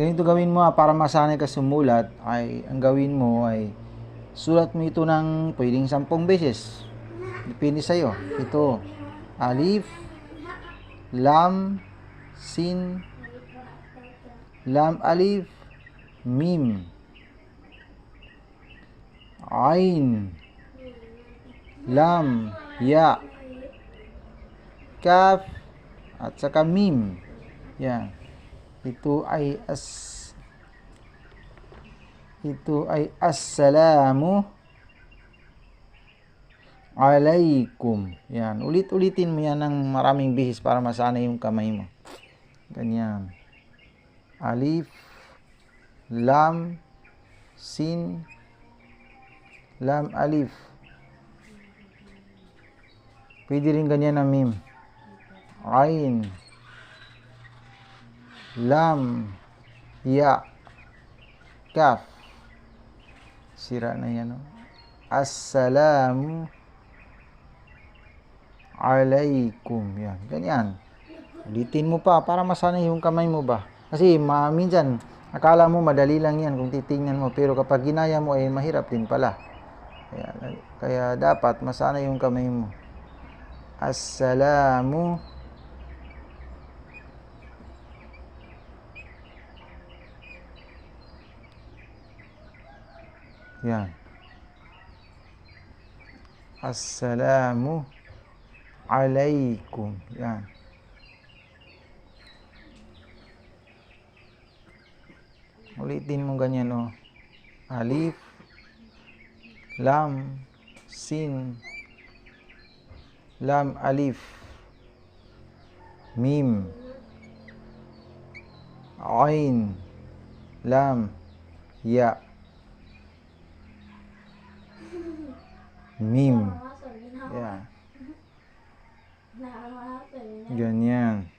ganito gawin mo para masanay ka sumulat, ay ang gawin mo ay sulat mo ito ng pwedeng 10 beses. Depende sa'yo. Ito, alif, lam, sin, lam alif, mim, ain, lam, ya, kaf, at saka mim. Yan. Ito ay assalamu alaikum. Yan. Ulit-ulitin mo yan ng maraming beses para masanay yung kamay mo. Ganyan. Alif, lam, sin, lam alif. Pwede rin ganyan na mim. Ain, lam, ya, kaf. Sira na yan. Assalamu alaikum. Yan. Ganyan. Ulitin mo pa para masanay yung kamay mo ba. Kasi minsan, akala mo madali lang yan kung titingnan mo. Pero kapag ginaya mo ay mahirap din pala. Kaya dapat masanay yung kamay mo. Assalamu yan. Assalamu alaikum. Yan. Ulitin mo ganyan, oh. Alif, lam, sin, lam alif, mim, ain, lam, ya, mim. Yeah. Ganyan.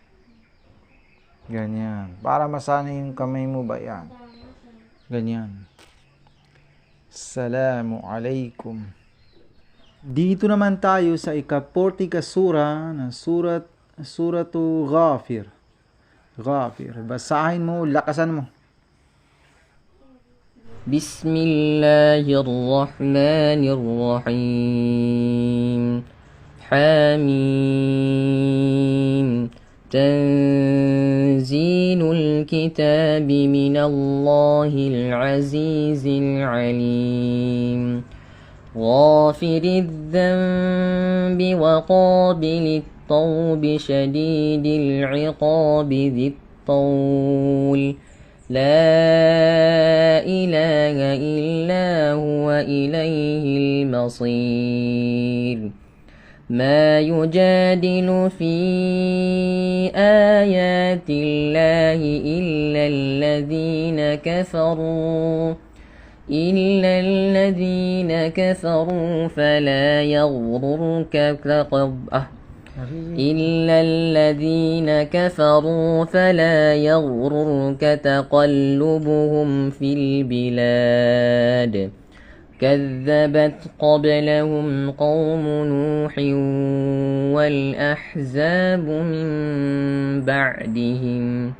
Ganyan. Para masanay yung kamay mo ba yan. Ganyan. Assalamu alaikum. Dito naman tayo sa ika-40 kasura na suratu Ghafir. Ghafir. Basahin mo, lakasan mo. Bismillahirrahmanirrahim. Hamim. Tanzilul kitabi minallahil azizil alim. غافر الذنب وقابل التوب شديد العقاب ذي الطول لا إله إلا هو إليه المصير ما يجادل في آيات الله إلا الذين كفروا فلا يغررك تقلبهم في البلاد كذبت قبلهم قوم نوح والأحزاب من بعدهم